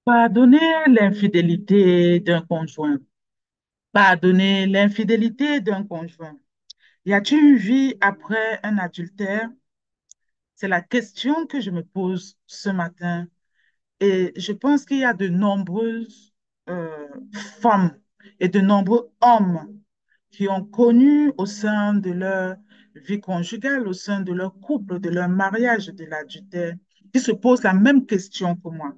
Pardonner l'infidélité d'un conjoint. Pardonner l'infidélité d'un conjoint. Y a-t-il une vie après un adultère? C'est la question que je me pose ce matin. Et je pense qu'il y a de nombreuses femmes et de nombreux hommes qui ont connu au sein de leur vie conjugale, au sein de leur couple, de leur mariage, de l'adultère, qui se posent la même question que moi.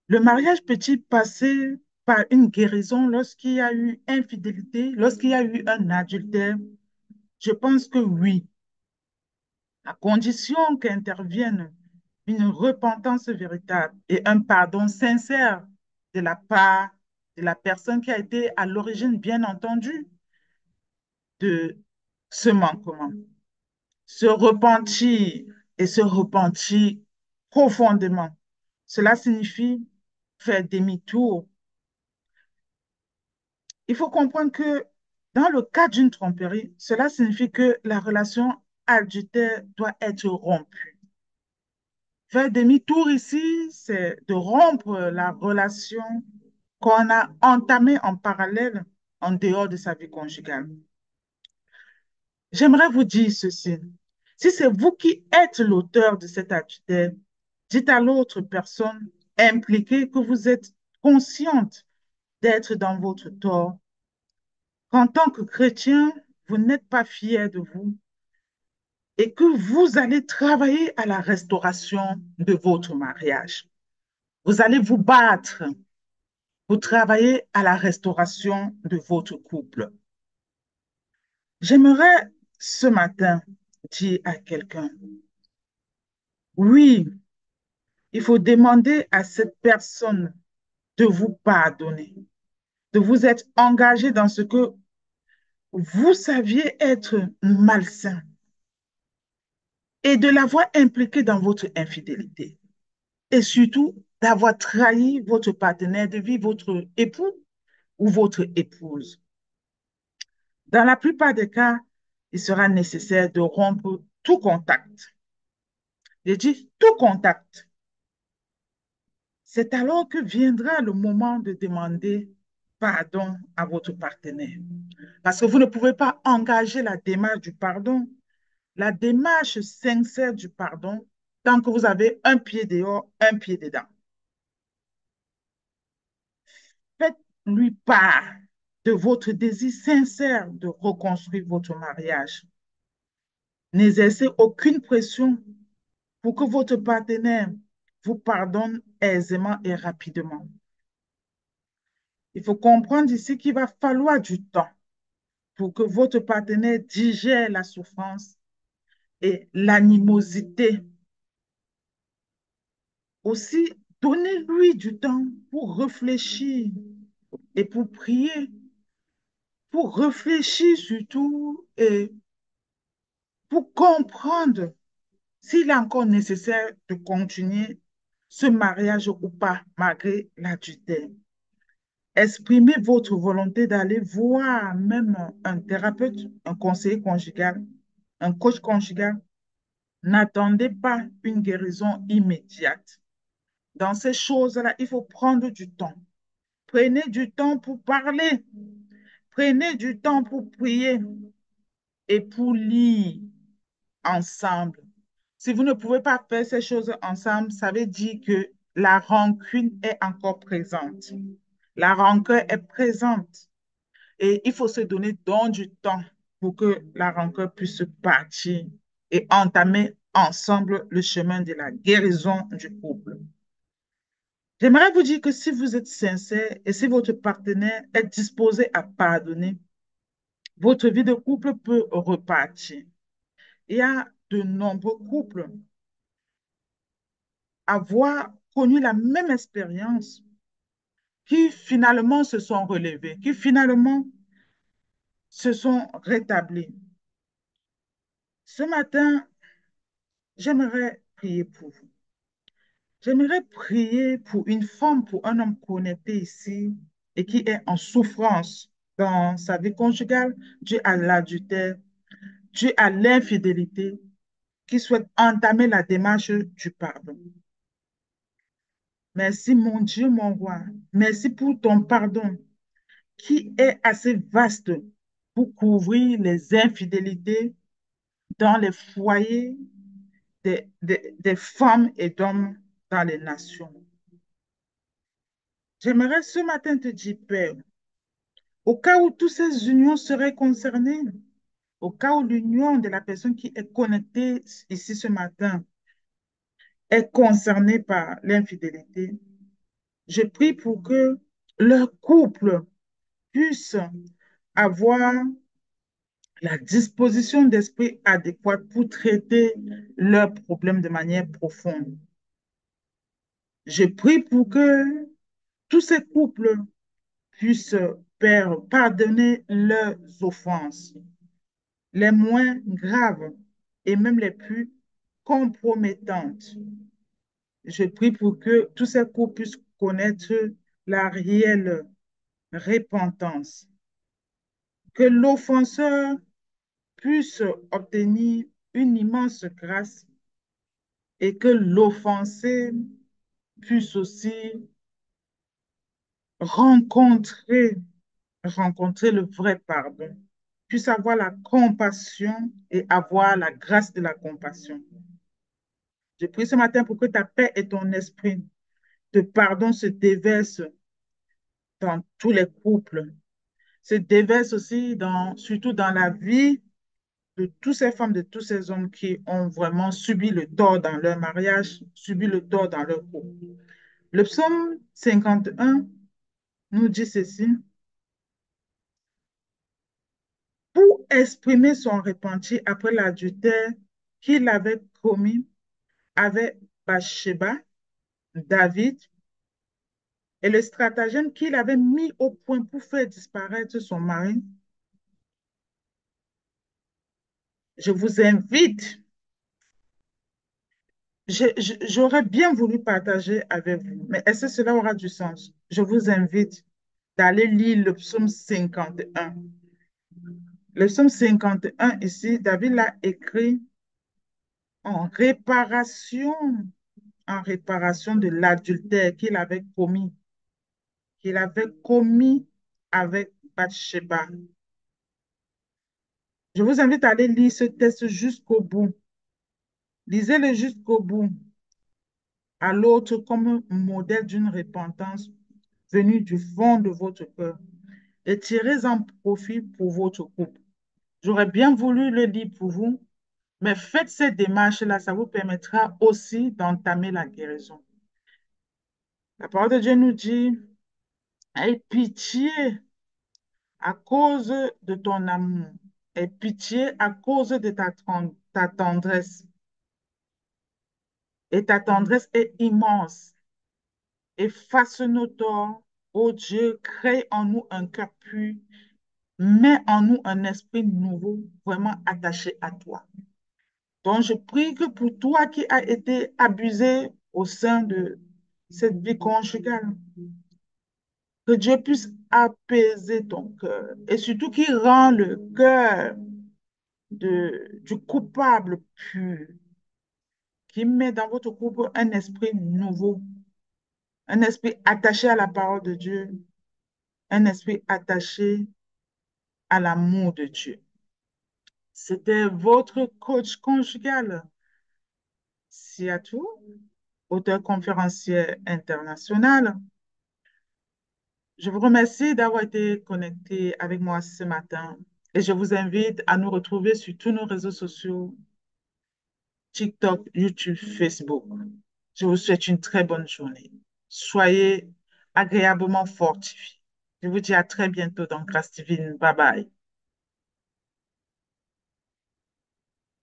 Le mariage peut-il passer par une guérison lorsqu'il y a eu infidélité, lorsqu'il y a eu un adultère? Je pense que oui, à condition qu'intervienne une repentance véritable et un pardon sincère de la part de la personne qui a été à l'origine, bien entendu, de ce manquement. Se repentir et se repentir profondément. Cela signifie faire demi-tour. Il faut comprendre que dans le cas d'une tromperie, cela signifie que la relation adultère doit être rompue. Faire demi-tour ici, c'est de rompre la relation qu'on a entamée en parallèle en dehors de sa vie conjugale. J'aimerais vous dire ceci. Si c'est vous qui êtes l'auteur de cet adultère, dites à l'autre personne impliquée que vous êtes consciente d'être dans votre tort, qu'en tant que chrétien, vous n'êtes pas fier de vous et que vous allez travailler à la restauration de votre mariage. Vous allez vous battre pour travailler à la restauration de votre couple. J'aimerais ce matin dire à quelqu'un, oui, il faut demander à cette personne de vous pardonner, de vous être engagé dans ce que vous saviez être malsain et de l'avoir impliqué dans votre infidélité. Et surtout d'avoir trahi votre partenaire de vie, votre époux ou votre épouse. Dans la plupart des cas, il sera nécessaire de rompre tout contact. Je dis tout contact. C'est alors que viendra le moment de demander pardon à votre partenaire. Parce que vous ne pouvez pas engager la démarche du pardon, la démarche sincère du pardon, tant que vous avez un pied dehors, un pied dedans. Faites-lui part de votre désir sincère de reconstruire votre mariage. N'exercez aucune pression pour que votre partenaire vous pardonne aisément et rapidement. Il faut comprendre ici qu'il va falloir du temps pour que votre partenaire digère la souffrance et l'animosité. Aussi, donnez-lui du temps pour réfléchir et pour prier, pour réfléchir surtout et pour comprendre s'il est encore nécessaire de continuer ce mariage ou pas, malgré l'adultère. Exprimez votre volonté d'aller voir même un thérapeute, un conseiller conjugal, un coach conjugal. N'attendez pas une guérison immédiate. Dans ces choses-là, il faut prendre du temps. Prenez du temps pour parler. Prenez du temps pour prier et pour lire ensemble. Si vous ne pouvez pas faire ces choses ensemble, ça veut dire que la rancune est encore présente. La rancœur est présente et il faut se donner donc du temps pour que la rancœur puisse partir et entamer ensemble le chemin de la guérison du couple. J'aimerais vous dire que si vous êtes sincère et si votre partenaire est disposé à pardonner, votre vie de couple peut repartir. Il y a de nombreux couples avoir connu la même expérience qui finalement se sont relevés, qui finalement se sont rétablis. Ce matin, j'aimerais prier pour vous. J'aimerais prier pour une femme, pour un homme connecté ici et qui est en souffrance dans sa vie conjugale, dû à l'adultère, dû à l'infidélité, qui souhaite entamer la démarche du pardon. Merci, mon Dieu, mon roi. Merci pour ton pardon qui est assez vaste pour couvrir les infidélités dans les foyers des femmes et d'hommes dans les nations. J'aimerais ce matin te dire, Père, au cas où toutes ces unions seraient concernées, au cas où l'union de la personne qui est connectée ici ce matin est concernée par l'infidélité, je prie pour que leur couple puisse avoir la disposition d'esprit adéquate pour traiter leurs problèmes de manière profonde. Je prie pour que tous ces couples puissent, Père, pardonner leurs offenses, les moins graves et même les plus compromettantes. Je prie pour que tous ces couples puissent connaître la réelle repentance, que l'offenseur puisse obtenir une immense grâce et que l'offensé puisse aussi rencontrer, rencontrer le vrai pardon, puisse avoir la compassion et avoir la grâce de la compassion. Je prie ce matin pour que ta paix et ton esprit de pardon se déversent dans tous les couples, se déversent aussi surtout dans la vie de toutes ces femmes, de tous ces hommes qui ont vraiment subi le tort dans leur mariage, subi le tort dans leur couple. Le psaume 51 nous dit ceci: pour exprimer son repentir après l'adultère qu'il avait commis avec Bathsheba, David, et le stratagème qu'il avait mis au point pour faire disparaître son mari, je vous invite, j'aurais bien voulu partager avec vous, mais est-ce que cela aura du sens? Je vous invite d'aller lire le psaume 51. Le psaume 51, ici, David l'a écrit en réparation, en réparation de l'adultère qu'il avait commis avec Bathsheba. Je vous invite à aller lire ce texte jusqu'au bout. Lisez-le jusqu'au bout, à l'autre comme modèle d'une repentance venue du fond de votre cœur et tirez-en profit pour votre couple. J'aurais bien voulu le lire pour vous, mais faites cette démarche-là, ça vous permettra aussi d'entamer la guérison. La parole de Dieu nous dit, aie pitié à cause de ton amour, aie pitié à cause de ta tendresse. Et ta tendresse est immense. Efface nos torts, ô Dieu, crée en nous un cœur pur, mets en nous un esprit nouveau, vraiment attaché à toi. Donc, je prie que pour toi qui as été abusé au sein de cette vie conjugale, que Dieu puisse apaiser ton cœur et surtout qu'il rend le cœur du coupable pur, qui met dans votre couple un esprit nouveau, un esprit attaché à la parole de Dieu, un esprit attaché à l'amour de Dieu. C'était votre coach conjugal, Siatou, auteur conférencier international. Je vous remercie d'avoir été connecté avec moi ce matin et je vous invite à nous retrouver sur tous nos réseaux sociaux, TikTok, YouTube, Facebook. Je vous souhaite une très bonne journée. Soyez agréablement fortifiés. Je vous dis à très bientôt dans Grâce Divine. Bye bye.